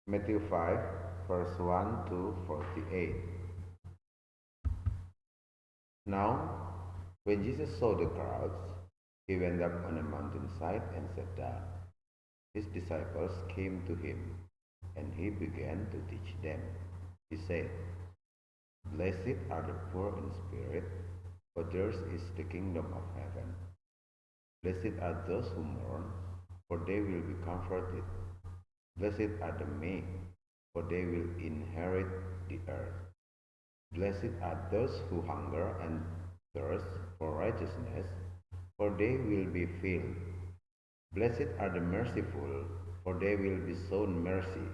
Matthew 5, verse 1 to 48. Now, when Jesus saw the crowds, he went up on a mountainside and sat down. His disciples came to him, and he began to teach them. He said, "Blessed are the poor in spirit, for theirs is the kingdom of heaven. Blessed are those who mourn, for they will be comforted. Blessed are the meek, for they will inherit the earth. Blessed are those who hunger and thirst for righteousness, for they will be filled. Blessed are the merciful, for they will be shown mercy.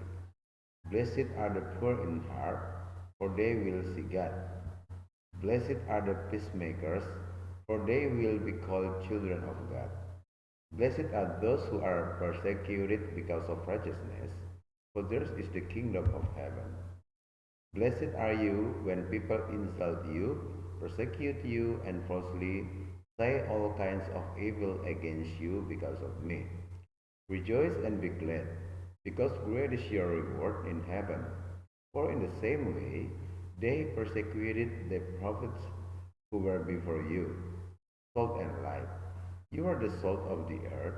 Blessed are the poor in heart, for they will see God. Blessed are the peacemakers, for they will be called children of God. Blessed are those who are persecuted because of righteousness, for theirs is the kingdom of heaven. Blessed are you when people insult you, persecute you, and falsely say all kinds of evil against you because of me. Rejoice and be glad, because great is your reward in heaven. For in the same way they persecuted the prophets who were before you. Salt and light. You are the salt of the earth,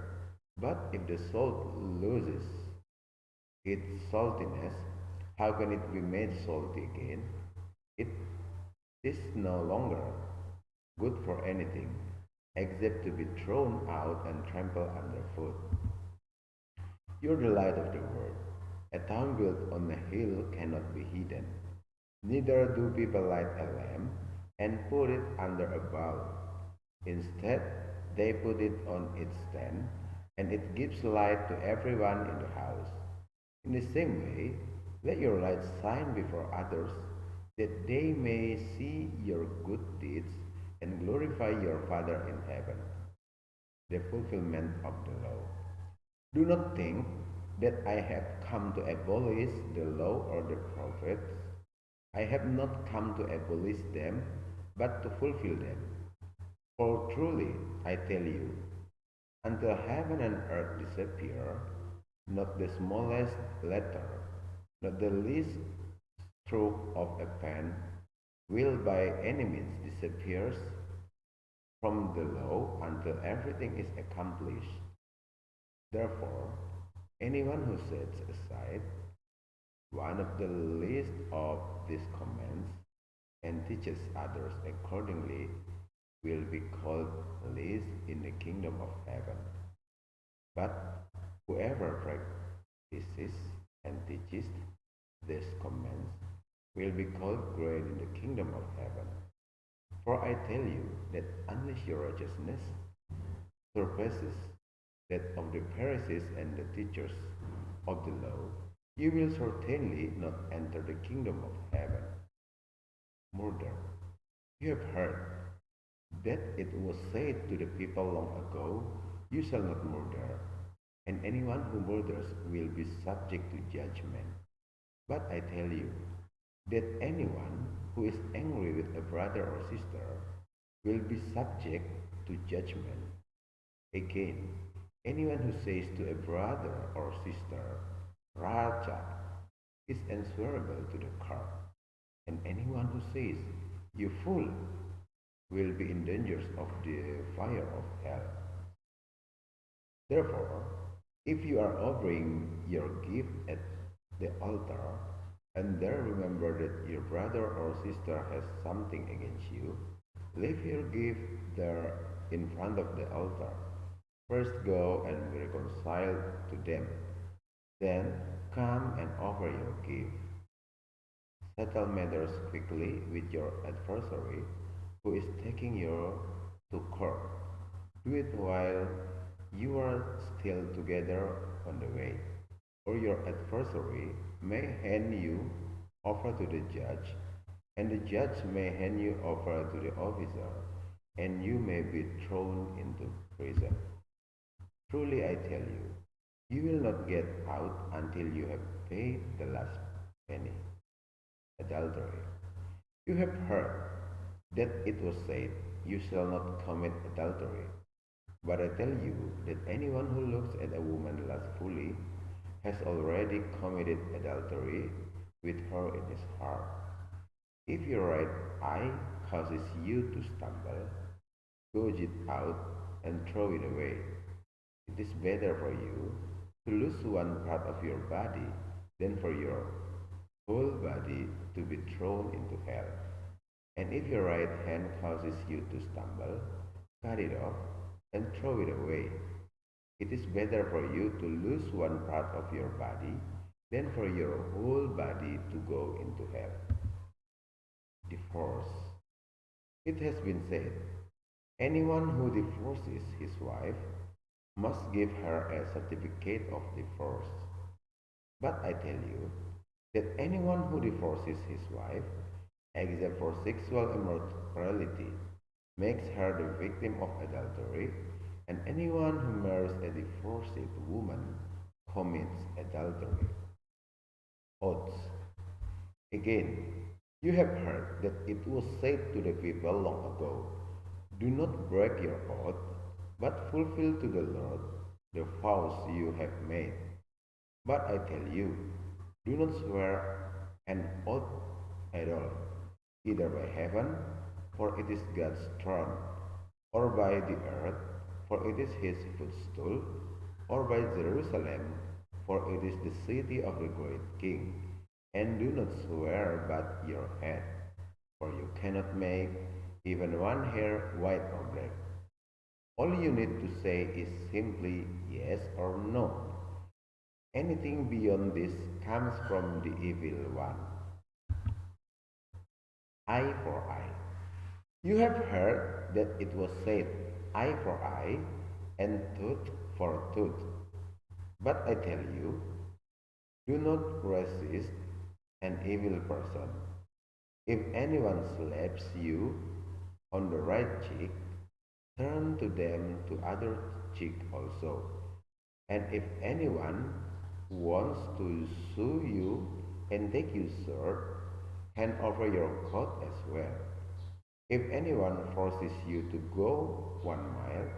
but if the salt loses its saltiness, how can it be made salty again? It is no longer good for anything except to be thrown out and trampled underfoot. You are the light of the world. A town built on a hill cannot be hidden. Neither do people light a lamp and put it under a bowl. Instead, they put it on its stand, and it gives light to everyone in the house. In the same way, let your light shine before others, that they may see your good deeds and glorify your Father in heaven. The fulfillment of the law. Do not think that I have come to abolish the law or the prophets. I have not come to abolish them, but to fulfill them. For truly, I tell you, until heaven and earth disappear, not the smallest letter, not the least stroke of a pen will by any means disappear from the law until everything is accomplished. Therefore, anyone who sets aside one of the least of these commands and teaches others accordingly will be called least in the kingdom of heaven. But whoever practices and teaches these commands will be called great in the kingdom of heaven. For I tell you that unless your righteousness surpasses that of the Pharisees and the teachers of the law, you will certainly not enter the kingdom of heaven. Murder. You have heard that it was said to the people long ago, "You shall not murder," and anyone who murders will be subject to judgment. But I tell you that anyone who is angry with a brother or sister will be subject to judgment. Again, anyone who says to a brother or sister, "Raja," is answerable to the court, and anyone who says, "You fool," will be in danger of the fire of hell. Therefore, if you are offering your gift at the altar, and there remember that your brother or sister has something against you, leave your gift there in front of the altar. First go and be reconciled to them. Then come and offer your gift. Settle matters quickly with your adversary who is taking you to court. Do it while you are still together on the way, or your adversary may hand you over to the judge, and the judge may hand you over to the officer, and you may be thrown into prison. Truly I tell you, you will not get out until you have paid the last penny. Adultery. You have heard that it was said, "You shall not commit adultery." But I tell you that anyone who looks at a woman lustfully has already committed adultery with her in his heart. If your right eye causes you to stumble, gouge it out and throw it away. It is better for you to lose one part of your body than for your whole body to be thrown into hell. And if your right hand causes you to stumble, cut it off and throw it away. It is better for you to lose one part of your body than for your whole body to go into hell. Divorce. It has been said, anyone who divorces his wife must give her a certificate of divorce. But I tell you that anyone who divorces his wife, except for sexual immorality, makes her the victim of adultery, and anyone who marries a divorced woman commits adultery. Oaths. Again, you have heard that it was said to the people long ago, do not break your oath, but fulfill to the Lord the vows you have made. But I tell you, do not swear an oath at all, either by heaven, for it is God's throne, or by the earth, for it is his footstool, or by Jerusalem, for it is the city of the great king. And do not swear but your head, for you cannot make even one hair white or black. All you need to say is simply yes or no. Anything beyond this comes from the evil one. Eye for eye. You have heard that it was said, eye for eye and tooth for tooth. But I tell you, do not resist an evil person. If anyone slaps you on the right cheek, turn to them the other cheek also. And if anyone wants to sue you and take you sword, hand over your coat as well. If anyone forces you to go 1 mile,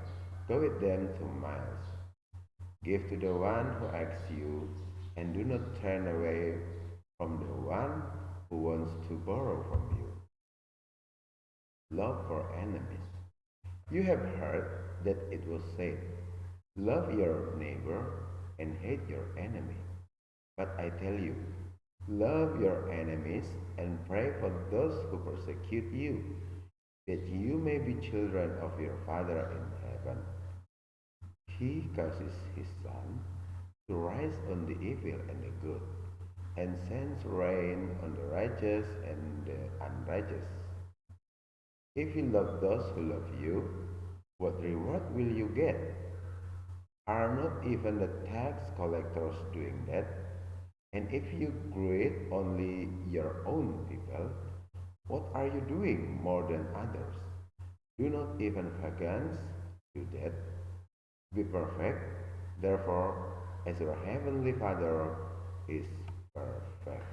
go with them 2 miles. Give to the one who asks you, and do not turn away from the one who wants to borrow from you. Love for enemies. You have heard that it was said, love your neighbor and hate your enemy. But I tell you, love your enemies and pray for those who persecute you, that you may be children of your Father in heaven. He causes his sun to rise on the evil and the good, and sends rain on the righteous and the unrighteous. If you love those who love you, what reward will you get? Are not even the tax collectors doing that? And if you greet only your own people, what are you doing more than others? Do not even pagans do that? Be perfect, therefore, as your heavenly Father is perfect.